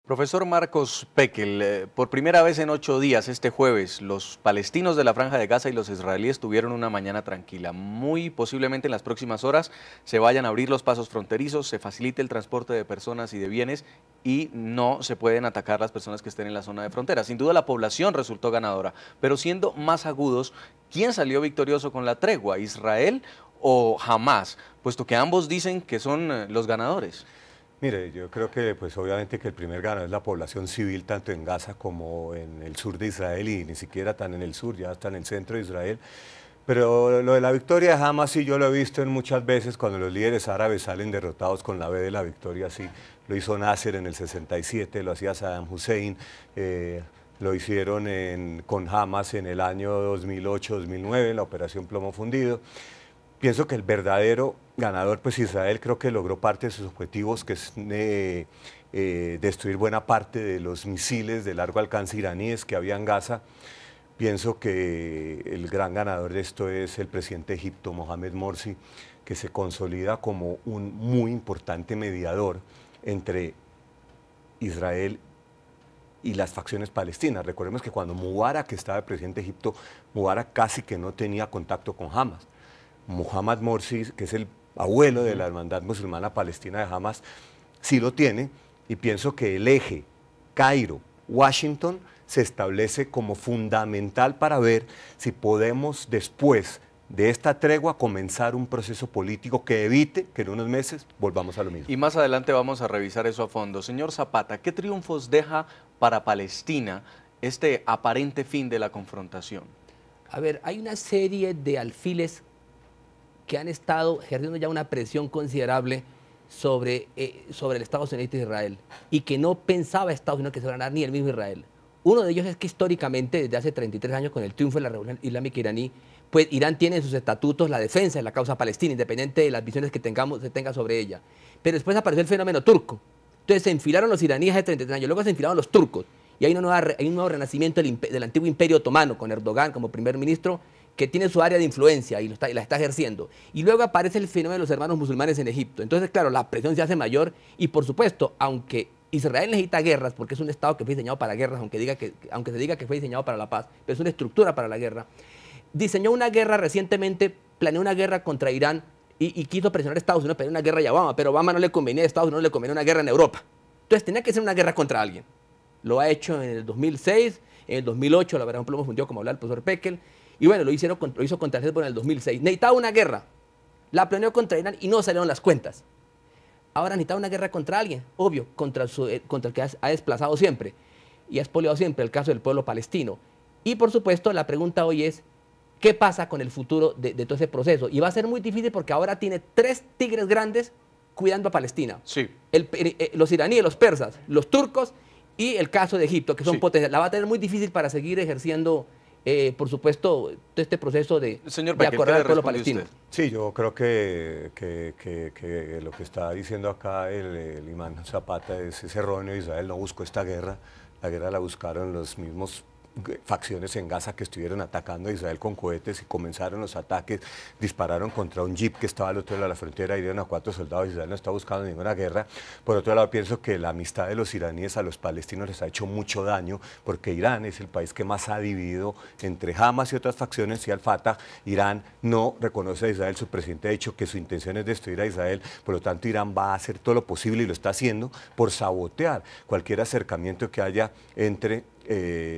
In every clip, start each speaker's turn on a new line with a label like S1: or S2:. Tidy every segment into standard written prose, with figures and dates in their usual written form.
S1: Profesor Marcos Pekel, por primera vez en 8 días, este jueves, los palestinos de la Franja de Gaza y los israelíes tuvieron una mañana tranquila. Muy posiblemente en las próximas horas se vayan a abrir los pasos fronterizos, se facilite el transporte de personas y de bienes y no se pueden atacar las personas que estén en la zona de frontera. Sin duda la población resultó ganadora, pero siendo más agudos, ¿quién salió victorioso con la tregua? ¿Israel o Hamás? Puesto que ambos dicen que son los ganadores.
S2: Mire, yo creo que pues obviamente que el primer ganador es la población civil, tanto en Gaza como en el sur de Israel, y ni siquiera tan en el sur, ya está en el centro de Israel. Pero lo de la victoria de Hamas sí yo lo he visto en muchas veces cuando los líderes árabes salen derrotados con la B de la victoria, sí. Lo hizo Nasser en el 67, lo hacía Saddam Hussein, lo hicieron con Hamas en el año 2008-2009, en la Operación Plomo Fundido. Pienso que el verdadero ganador, pues Israel creo que logró parte de sus objetivos, que es destruir buena parte de los misiles de largo alcance iraníes que había en Gaza. Pienso que el gran ganador de esto es el presidente de Egipto, Mohamed Morsi, que se consolida como un muy importante mediador entre Israel y las facciones palestinas. Recordemos que cuando Mubarak estaba de presidente de Egipto, Mubarak casi que no tenía contacto con Hamas. Mohamed Morsi, que es el abuelo de la hermandad musulmana palestina de Hamas, sí lo tiene, y pienso que el eje Cairo-Washington se establece como fundamental para ver si podemos después de esta tregua comenzar un proceso político que evite que en unos meses volvamos a lo mismo.
S1: Y más adelante vamos a revisar eso a fondo. Señor Zapata, ¿qué triunfos deja para Palestina este aparente fin de la confrontación?
S3: A ver, hay una serie de alfiles que han estado ejerciendo ya una presión considerable sobre el Estados Unidos de Israel, y que no pensaba Estados Unidos que se iba a ganar ni el mismo Israel. Uno de ellos es que históricamente, desde hace 33 años, con el triunfo de la Revolución Islámica iraní, pues Irán tiene en sus estatutos la defensa de la causa palestina, independiente de las visiones que se tenga sobre ella. Pero después apareció el fenómeno turco. Entonces se enfilaron los iraníes hace 33 años, luego se enfilaron los turcos, y hay un nuevo renacimiento del antiguo imperio otomano, con Erdogan como primer ministro, que tiene su área de influencia y la está ejerciendo. Y luego aparece el fenómeno de los hermanos musulmanes en Egipto. Entonces, claro, la presión se hace mayor, y por supuesto, aunque Israel necesita guerras, porque es un Estado que fue diseñado para guerras, aunque se diga que fue diseñado para la paz, pero es una estructura para la guerra, diseñó una guerra recientemente, planeó una guerra contra Irán y quiso presionar a Estados Unidos para una guerra a Obama, pero a Obama no le convenía, a Estados Unidos no le convenía una guerra en Europa. Entonces tenía que ser una guerra contra alguien. Lo ha hecho en el 2006, en el 2008, la verdad, Plomo Fundido, como hablaba el profesor Pekel, y bueno, lo hizo contra el Hezbollah en el 2006. Necesitaba una guerra, la planeó contra Irán y no salieron las cuentas. Ahora necesitaba una guerra contra alguien, obvio, contra el que ha desplazado siempre y ha expoliado siempre, el caso del pueblo palestino. Y por supuesto, la pregunta hoy es, ¿qué pasa con el futuro de todo ese proceso? Y va a ser muy difícil porque ahora tiene 3 tigres grandes cuidando a Palestina.
S1: Sí.
S3: Los iraníes, los persas, los turcos y el caso de Egipto, que son
S1: sí.
S3: potencias. La va a tener muy difícil para seguir ejerciendo, por supuesto, este proceso de acordar al pueblo palestino.
S2: Usted? Sí, yo creo que lo que está diciendo acá el imán Zapata es erróneo. Israel no buscó esta guerra, la guerra la buscaron los mismos facciones en Gaza que estuvieron atacando a Israel con cohetes, y comenzaron los ataques, dispararon contra un jeep que estaba al otro lado de la frontera, hirieron a 4 soldados. Israel no está buscando ninguna guerra. Por otro lado, pienso que la amistad de los iraníes a los palestinos les ha hecho mucho daño, porque Irán es el país que más ha dividido entre Hamas y otras facciones y al-Fatah. Irán no reconoce a Israel, su presidente ha dicho que su intención es destruir a Israel, por lo tanto Irán va a hacer todo lo posible, y lo está haciendo, por sabotear cualquier acercamiento que haya entre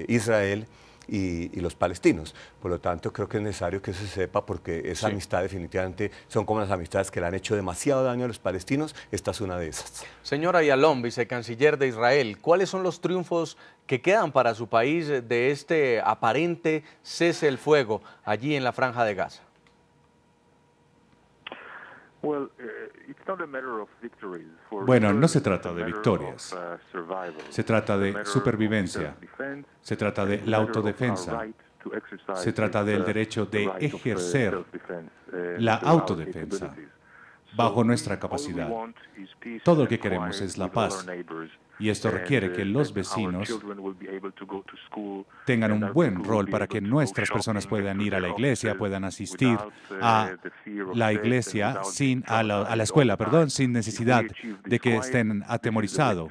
S2: Israel y los palestinos. Por lo tanto, creo que es necesario que eso se sepa, porque esa amistad definitivamente son como las amistades que le han hecho demasiado daño a los palestinos. Esta es una de esas.
S1: Señor Ayalon, vicecanciller de Israel, ¿cuáles son los triunfos que quedan para su país de este aparente cese el fuego allí en la Franja de Gaza?
S4: Bueno, no se trata de victorias, se trata de supervivencia, se trata de la autodefensa, se trata del derecho de ejercer la autodefensa bajo nuestra capacidad. Todo lo que queremos es la paz, Y esto requiere que los vecinos tengan un buen rol para que nuestras personas puedan ir a la iglesia, puedan asistir a la iglesia a la escuela, perdón, sin necesidad de que estén atemorizados.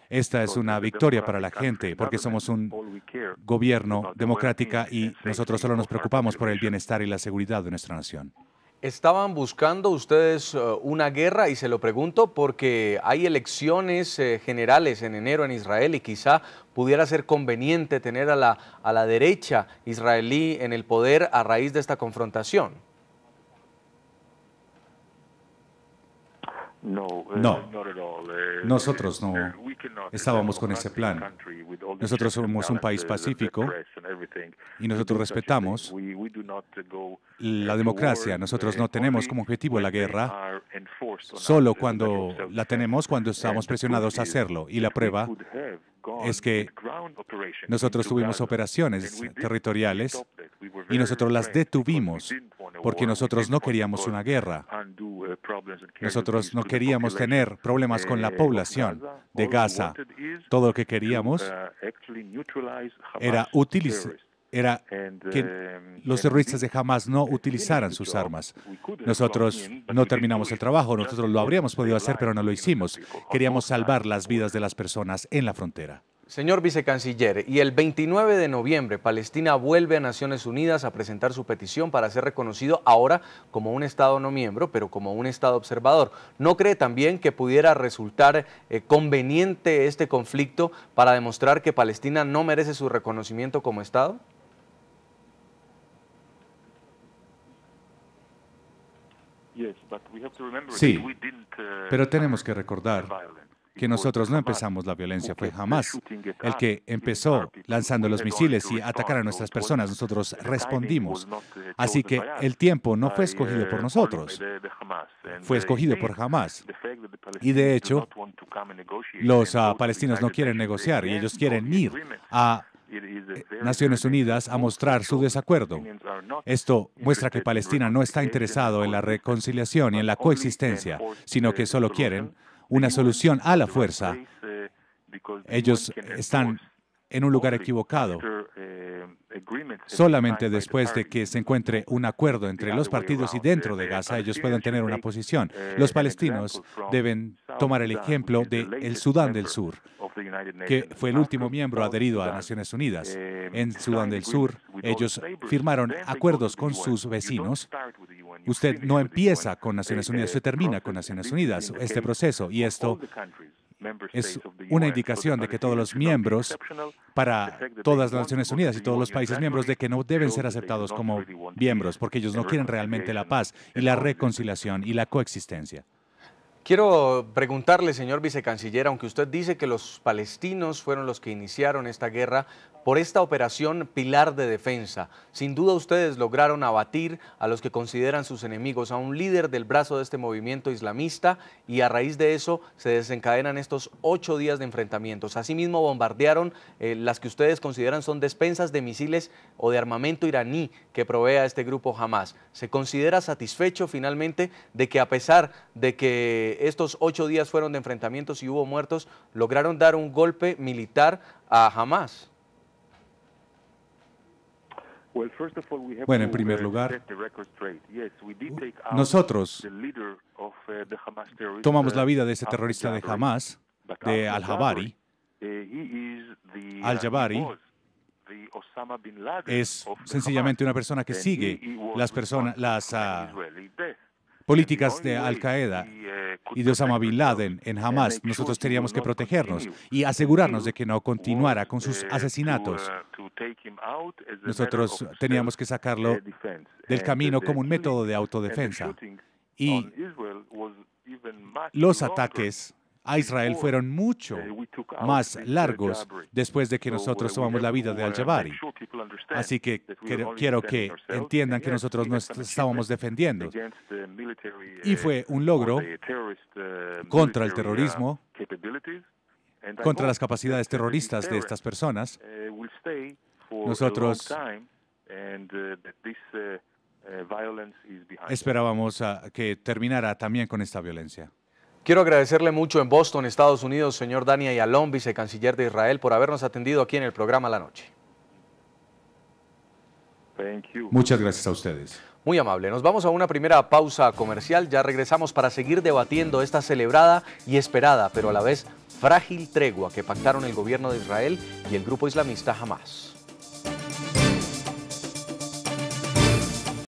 S4: Esta es una victoria para la gente porque somos un gobierno democrático y nosotros solo nos preocupamos por el bienestar y la seguridad de nuestra nación.
S1: ¿Estaban buscando ustedes una guerra? Y se lo pregunto porque hay elecciones generales en enero en Israel y quizá pudiera ser conveniente tener a la derecha israelí en el poder a raíz de esta confrontación.
S4: No, nosotros no estábamos con ese plan. Nosotros somos un país pacífico y nosotros respetamos la democracia. Nosotros no tenemos como objetivo la guerra, solo cuando la tenemos, cuando estamos presionados a hacerlo. Y la prueba es que nosotros tuvimos operaciones territoriales y nosotros las detuvimos porque nosotros no queríamos una guerra. Nosotros no queríamos tener problemas con la población de Gaza. Todo lo que queríamos era que los terroristas de Hamas no utilizaran sus armas. Nosotros no terminamos el trabajo, nosotros lo habríamos podido hacer, pero no lo hicimos. Queríamos salvar las vidas de las personas en la frontera.
S1: Señor vicecanciller, y el 29 de noviembre Palestina vuelve a Naciones Unidas a presentar su petición para ser reconocido ahora como un Estado no miembro, pero como un Estado observador. ¿No cree también que pudiera resultar conveniente este conflicto para demostrar que Palestina no merece su reconocimiento como Estado?
S4: Sí, pero tenemos que recordar que nosotros no empezamos la violencia, fue Hamas el que empezó lanzando los misiles y atacar a nuestras personas. Nosotros respondimos. Así que el tiempo no fue escogido por nosotros, fue escogido por Hamas. Y de hecho, los palestinos no quieren negociar y ellos quieren ir a Naciones Unidas a mostrar su desacuerdo. Esto muestra que Palestina no está interesado en la reconciliación y en la coexistencia, sino que solo quieren una solución a la fuerza. Ellos están en un lugar equivocado. Solamente después de que se encuentre un acuerdo entre los partidos y dentro de Gaza, ellos pueden tener una posición. Los palestinos deben tomar el ejemplo del Sudán del Sur, que fue el último miembro adherido a Naciones Unidas. En Sudán del Sur, ellos firmaron acuerdos con sus vecinos. Usted no empieza con Naciones Unidas, usted termina con Naciones Unidas, este proceso. Y esto es una indicación de que todos los miembros, para todas las Naciones Unidas y todos los países miembros, de que no deben ser aceptados como miembros, porque ellos no quieren realmente la paz y la reconciliación y la coexistencia.
S1: Quiero preguntarle, señor vicecanciller, aunque usted dice que los palestinos fueron los que iniciaron esta guerra, por esta operación Pilar de Defensa, sin duda ustedes lograron abatir a los que consideran sus enemigos, a un líder del brazo de este movimiento islamista, y a raíz de eso se desencadenan estos 8 días de enfrentamientos. Asimismo bombardearon las que ustedes consideran son despensas de misiles o de armamento iraní que provee a este grupo Hamas. ¿Se considera satisfecho finalmente de que, a pesar de que estos 8 días fueron de enfrentamientos y hubo muertos, lograron dar un golpe militar a Hamas?
S4: Bueno, en primer lugar, nosotros tomamos la vida de ese terrorista de Hamas, de Al-Jabari. Al-Jabari es sencillamente una persona que sigue las políticas de Al-Qaeda y de Osama Bin Laden en Hamas. Nosotros teníamos que protegernos y asegurarnos de que no continuara con sus asesinatos. Nosotros teníamos que sacarlo del camino como un método de autodefensa. Y los ataques a Israel fueron mucho más largos después de que nosotros tomamos la vida de Al-Jabari. Así que quiero que entiendan que nosotros nos estábamos defendiendo. Y fue un logro contra el terrorismo, contra las capacidades terroristas de estas personas. Nosotros esperábamos que terminara también con esta violencia.
S1: Quiero agradecerle mucho en Boston, Estados Unidos, señor Dani Ayalon, vicecanciller de Israel, por habernos atendido aquí en el programa La Noche.
S4: Muchas gracias a ustedes.
S1: Muy amable. Nos vamos a una primera pausa comercial. Ya regresamos para seguir debatiendo esta celebrada y esperada, pero a la vez frágil tregua que pactaron el gobierno de Israel y el grupo islamista Hamas.